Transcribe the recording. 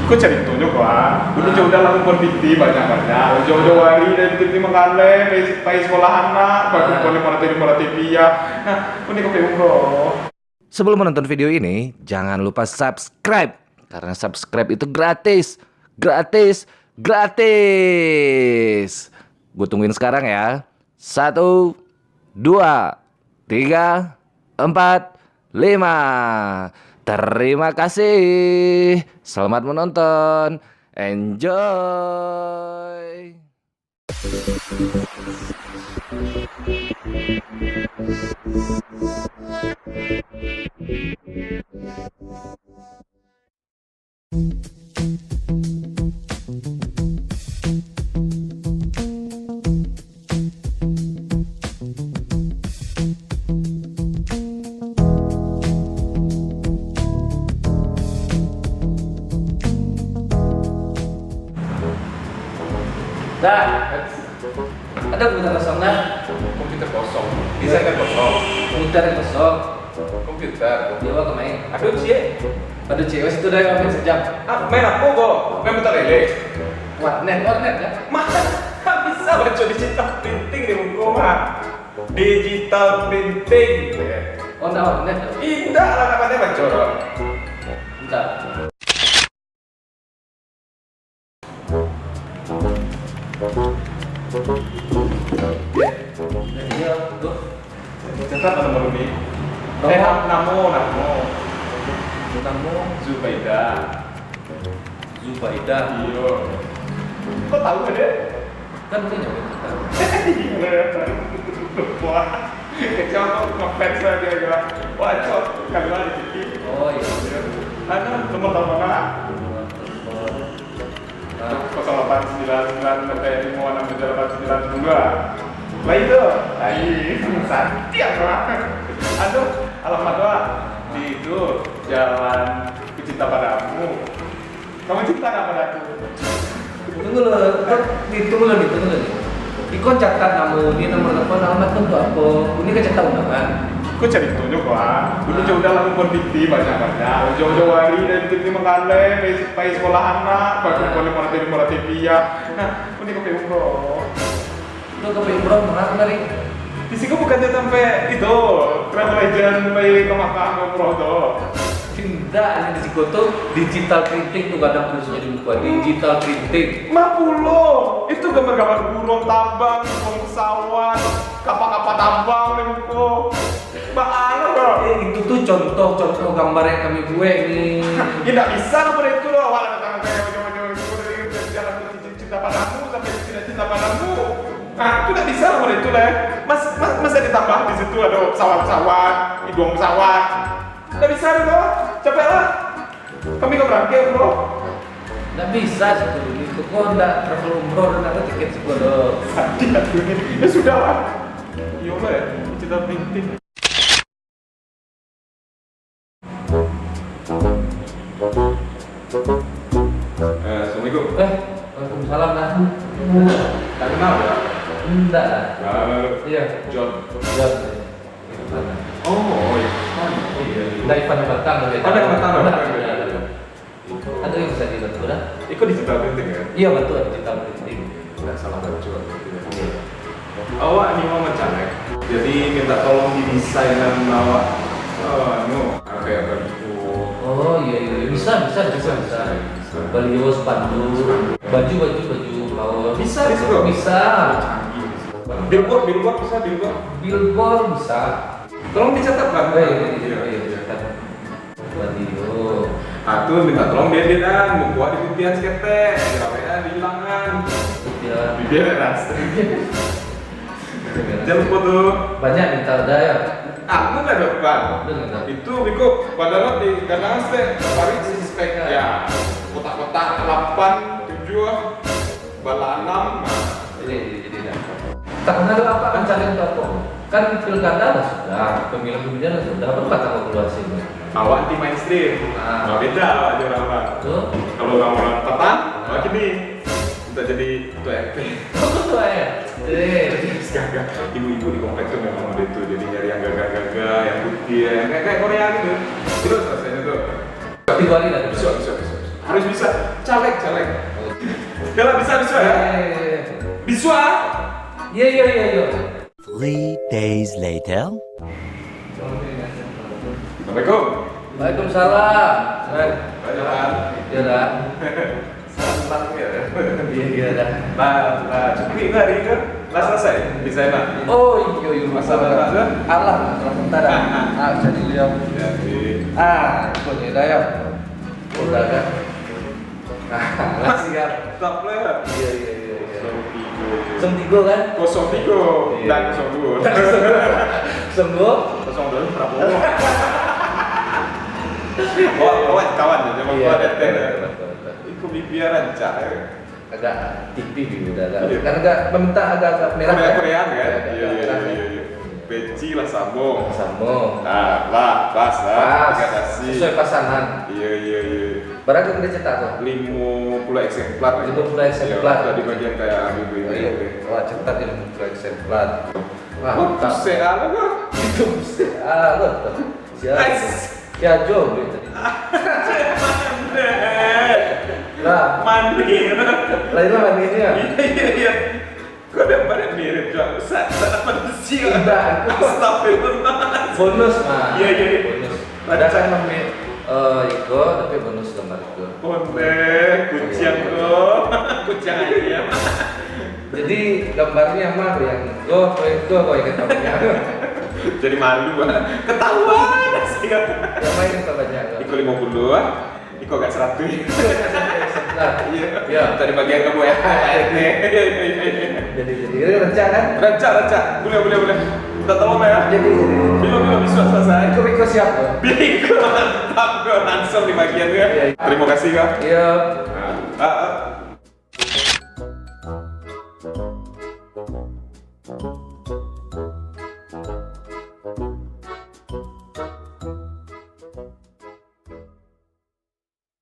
Kok cari tunjuk wah, udah udah langsung berpiti banyak-banyak. Jauh-jauh hari dari piti mengale, pai sekolah anak, baru boleh moratori ya. Nah, ini kopi umroh. Sebelum menonton video ini, jangan lupa subscribe. Karena subscribe itu gratis. Gratis. Gratis. Gue tungguin sekarang ya. 1, 2, 3, 4, 5. Terima kasih. Selamat menonton. Enjoy. Dah, ada komputer kosong dah. Komputer kosong, bisa kan kosong. Komputer yang kosong. Komputer. Dewa kemain. Aduh cie. Ada cewek situ dah yang main sejam. Ah, main apa kok? Main bentar lele. Warnet kan? Mana? Bisa baca digital printing di buku mah. Digital printing. Oh, enggak warnet. Indah lah namanya baca. Bentar. Iya, tuh. Catat nomor ini. Namo. Kamu Zubaida. Zubaida. Iya. Kok tahu kan dia? Kan punya kita. Wah, kecil tuh ngefans lah dia bilang. Wah, cok, kamera di sini. Oh iya. Ada nomor telepon mana? 0899 sampai 5678992. Lah itu, santiang lah. Aduh, alamat doa di itu Jalan Kucinta Padamu. Kamu cinta apa padaku? Tunggu lo, nih. Ikon catat ini nomor telepon, alamat untuk apa? Ini kan catat undangan. Kok cari tunjuk wah, udah langsung berpiti banyak-banyak. Jauh-jauh hari dari piti mengale, pai sekolah anak, baru boleh moratori ya. Nah, ini kopi umroh. Itu ke Umroh mana kemarin? Di sini bukannya sampai itu travel agent pai ke Makkah umroh tuh. Tidak, ini di situ tuh digital printing tuh kadang tulisnya di buku digital printing. 50, itu gambar-gambar burung tambang, burung pesawat, kapal-kapal tambang nih buku. Bagaimana bro? Itu tuh contoh gambar yang kami gue nih. Ya nggak bisa nomor itu loh. Walau tangan saya ujung-ujung dari jalan cinta padamu sampai tidak cinta padamu. Nah itu nggak bisa nomor itu lah. Masa ditambah di situ ada pesawat-pesawat, hidung pesawat. Nggak bisa loh. Capek lah. Kami ke berangkat bro. Nggak bisa sebetulnya itu kok nggak travel umroh dan ada tiket sih gue loh. Tadi aku ini. Ya sudah lah. Iya lah ya. Cinta printing. Assalamualaikum. Waalaikumsalam lah. Tak kenal ya? Enggak lah. Iya. John. Jam. Oh iya. Dari Ivan Batang. Oh, dari Batang. Ada yang bisa dibantu dah? Ikut digital printing ya? Iya betul digital printing. Nggak salah baca. Awak ini mau mencanek. Jadi minta tolong didesain awak. Kayak baju. Oh iya bisa. Baliho, spanduk, baju kaos. Bisa di situ? Bisa. Billboard bisa. Billboard bisa. Tolong dicatat lah. Iya. Baliho. Tuh minta tolong dia dan membuat di putihan skete. Kira-kira dihilangan. Ya. Biar rasa. Jangan lupa tuh. Banyak minta ada ya. Aku nggak dapat. Itu Biko padahal di kadang spek hari sisi spek ya kotak-kotak 8, 7, bala 6. Jadi tak kenal apa kan cari apa? Kan pilkada lah sudah, pemilihan sudah, apa kata kalkulasi ini? Awak di mainstream. Nah, beda aja orang. Tuh. Kalau orang petang, awak gini. Kita jadi ketua RT. Ketua ya? Gagah. Ibu-ibu di kompleks tuh memang ada itu, jadi nyari yang gagah-gagah, yang putih, yang kayak Korea gitu. Terus rasanya tuh. Tiga kali lah. Bisa. harus bisa caleg. Kalau bisa ya. Bisa. Iya. 3 days later. Assalamualaikum. Waalaikumsalam. Baik, Pak. Iya dah. Salam ya. Iya dah. Nah, cukup ini hari kan? Lah selesai desain Pak. Oh iya Masalah apa? Allah, sebentar. Jadi lihat. Jadi Punya daya. Udah kan. Masih kan. top lah. Iya. 03 Semtigo kan? 03 dan 02. Sembuh. 02 Prabowo. Oh, kawan ya, zaman gua ada teh. Iku bibiaran cak. Agak tipis udah agak. Iya. Kan agak mentah agak merah. Korea kan? Iya. Beci lah sambung. Sambung. Nah, lah, pas lah. Degradasi. Sesuai pasangan. Iya. Barang udah cetak tuh. 50 eksemplar. 50 eksemplar. Iya, di bagian kayak ibu Iya. Wah cetak ini untuk eksemplar. Wah, Wah, pusing ala gua. itu lo siapa? Kiajo beli tadi. Lah, Mandi. lain lah ini ya. Iya. Kok ada pada mirip juga. Sana manusia. Tidak, aku Astagfirullah. bonus mah. Iya. Bonus. Ada kan namanya Iko tapi bonus gambar Iko. Boleh, kucing kok. Kucing aja. Jadi gambarnya mah yang Iko kok yang namanya. Jadi malu banget. Ketahuan sih. Yang main kita banyak. Iko 50, Iko gak 100. Nah, Iya. ya. Tadi bagian kamu ya. Jadi ini rencana kan? Raca. Boleh. Kita tolong ya. Jadi Bilo bisa selesai. Iko siap. Biko mantap gue langsung di bagian ya. Iya. Terima kasih kak. Iya. Nah,